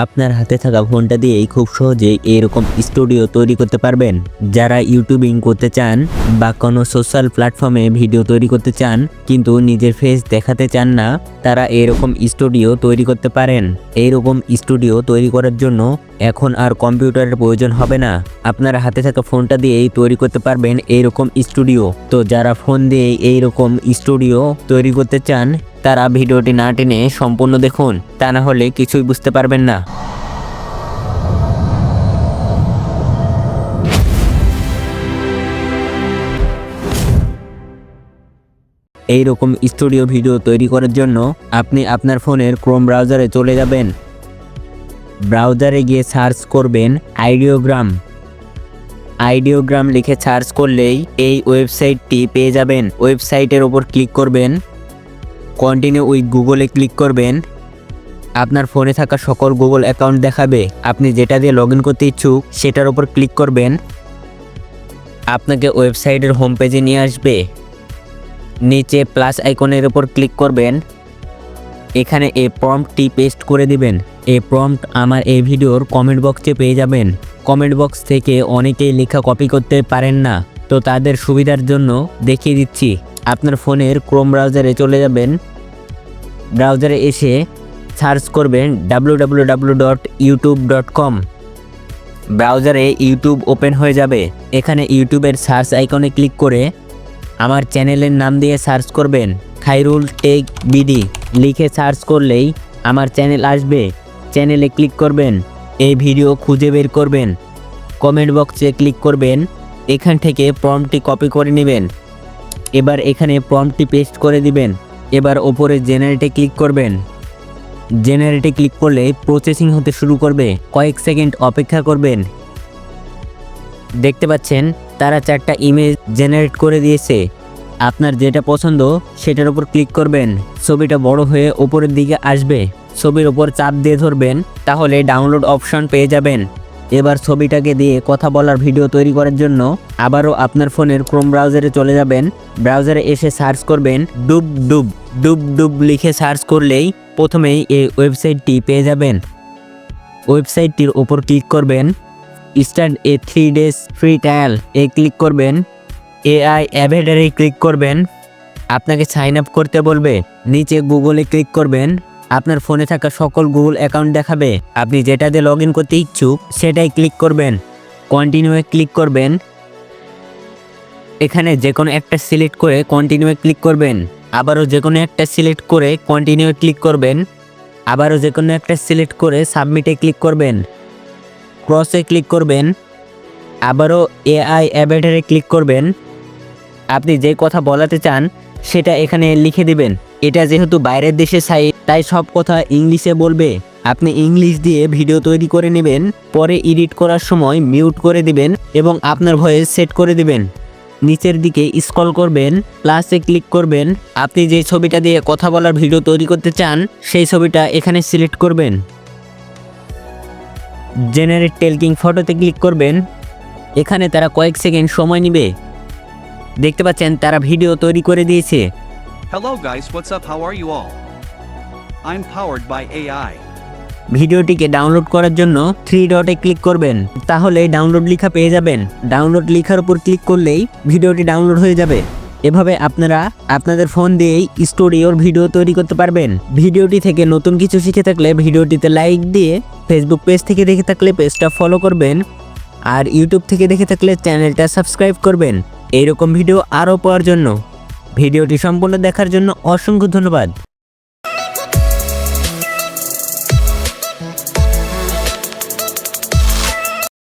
আপনার হাতে থাকা ফোনটা দিয়েই খুব সহজে এরকম স্টুডিও তৈরি করতে পারবেন। যারা ইউটিউবিং করতে চান বা কোনো সোশ্যাল প্ল্যাটফর্মে ভিডিও তৈরি করতে চান কিন্তু নিজের ফেস দেখাতে চান না, তারা এরকম স্টুডিও তৈরি করতে পারেন। এইরকম স্টুডিও তৈরি করার জন্য এখন আর কম্পিউটারের প্রয়োজন হবে না। আপনার হাতে থাকা ফোনটা দিয়েই তৈরি করতে পারবেন এইরকম স্টুডিও। তো যারা ফোন দিয়ে এইরকম স্টুডিও তৈরি করতে চান তারা ভিডিওটি না টেনে সম্পূর্ণ দেখুন, তা না হলে কিছুই বুঝতে পারবেন না। এইরকম স্টুডিও ভিডিও তৈরি করার জন্য আপনি আপনার ফোনের ক্রোম ব্রাউজারে চলে যাবেন। ব্রাউজারে গিয়ে সার্চ করবেন আইডিওগ্রাম লিখে সার্চ করলেই এই ওয়েবসাইটটি পেয়ে যাবেন। ওয়েবসাইটের ওপর ক্লিক করবেন, কন্টিনিউ উইথ গুগলে ক্লিক করবেন। আপনার ফোনে থাকা সকল গুগল অ্যাকাউন্ট দেখাবে। আপনি যেটা দিয়ে লগ ইন করতে ইচ্ছুক সেটার ওপর ক্লিক করবেন, আপনাকে ওয়েবসাইটের হোম পেজে নিয়ে আসবে। নিচে প্লাস আইকনের ওপর ক্লিক করবেন, এখানে এই প্রম্পটটি পেস্ট করে দিবেন। এই প্রম্পট আমার এই ভিডিওর কমেন্ট বক্সে পেয়ে যাবেন। কমেন্ট বক্স থেকে অনেকেই লেখা কপি করতে পারেন না, তো তাদের সুবিধার জন্য দেখিয়ে দিচ্ছি। আপনার ফোনের ক্রোম ব্রাউজারে চলে যাবেন। ব্রাউজারে এসে সার্চ করবেন www.youtube.com। ব্রাউজারে ইউটিউব ওপেন হয়ে যাবে। এখানে ইউটিউবের সার্চ আইকনে ক্লিক করে আমার চ্যানেলের নাম দিয়ে সার্চ করবেন, খাইরুল টেক বিডি লিখে সার্চ করলেই আমার চ্যানেল আসবে। চ্যানেলে ক্লিক করবেন, এই ভিডিও খুঁজে বের করবেন, কমেন্ট বক্সে ক্লিক করবেন, এখান থেকে প্রম্পটটি কপি করে নেবেন। এবার এখানে প্রম্পটটি পেস্ট করে দিবেন। এবার ওপরে জেনারেটে ক্লিক করবেন। জেনারেটে ক্লিক করলে প্রসেসিং হতে শুরু করবে, কয়েক সেকেন্ড অপেক্ষা করবেন। দেখতে পাচ্ছেন তারা 4টা ইমেজ জেনারেট করে দিয়েছে। আপনার যেটা পছন্দ সেটার উপর ক্লিক করবেন, ছবিটা বড় হয়ে উপরের দিকে আসবে। ছবির উপর চাপ দিয়ে ধরবেন, তাহলে ডাউনলোড অপশন পেয়ে যাবেন। এবার ছবিটাকে দিয়ে কথা বলার ভিডিও তৈরি করার জন্য আবারও আপনার ফোনের ক্রোম ব্রাউজারে চলে যাবেন। ব্রাউজারে এসে সার্চ করবেন ডুব লিখে সার্চ করলেই প্রথমেই এই ওয়েবসাইটটি পেয়ে যাবেন। ওয়েবসাইটটির ওপর ক্লিক করবেন, স্টার্ট এ 3 days ফ্রি ট্রায়াল ক্লিক করবেন। AI অ্যাভেটারে ক্লিক করবেন, আপনাকে সাইন আপ করতে বলবে। নিচে গুগলে ক্লিক করবেন, আপনার ফোনে থাকা সকল গুগল অ্যাকাউন্ট দেখাবে। আপনি যেটা দিয়ে লগ ইন করতে ইচ্ছুক সেটাই ক্লিক করবেন, কন্টিনিউয়ে ক্লিক করবেন। এখানে যে কোনো একটা সিলেক্ট করে কন্টিনিউয়ে ক্লিক করবেন, আবারও যে কোনো একটা সিলেক্ট করে কন্টিনিউয়ে ক্লিক করবেন, আবারও যে কোনো একটা সিলেক্ট করে সাবমিটে ক্লিক করবেন, ক্রসে ক্লিক করবেন, আবারও AI অ্যাভেটারে ক্লিক করবেন। আপনি যে কথা বলাতে চান সেটা এখানে লিখে দিবেন। এটা যেহেতু বাইরের দেশের সাইট তাই সব কথা ইংলিশে বলবে। আপনি ইংলিশ দিয়ে ভিডিও তৈরি করে নেবেন, পরে এডিট করার সময় মিউট করে দিবেন এবং আপনার ভয়েস সেট করে দিবেন। নিচের দিকে স্ক্রল করবেন, প্লাসে ক্লিক করবেন। আপনি যে ছবিটা দিয়ে কথা বলার ভিডিও তৈরি করতে চান সেই ছবিটা এখানে সিলেক্ট করবেন। জেনারেট টেলকিং ফটোতে ক্লিক করবেন। এখানে তারা কয়েক সেকেন্ড সময় নেবে। দেখতে পাচ্ছেন তারা ভিডিও তৈরি করে দিয়েছে। Hello guys, what's up? How are you all? I'm powered by AI. ভিডিওটিকে ডাউনলোড করার জন্য 3 ডটে ক্লিক করবেন, তাহলে ডাউনলোড লেখা পেয়ে যাবেন। ডাউনলোড লেখার উপর ক্লিক করলেই ভিডিওটি ডাউনলোড হয়ে যাবে। এভাবে আপনারা আপনাদের ফোন দিয়েই স্টুডিওর ভিডিও তৈরি করতে পারবেন। ভিডিওটি থেকে নতুন কিছু শিখে থাকলে ভিডিওটিতে লাইক দিয়ে, ফেসবুক পেজ থেকে দেখে থাকলে পেজটা ফলো করবেন, আর ইউটিউব থেকে দেখে থাকলে চ্যানেলটা সাবস্ক্রাইব করবেন এইরকম ভিডিও আরও পাওয়ার জন্য। ভিডিওটি সম্পূর্ণ দেখার জন্য অসংখ্য ধন্যবাদ।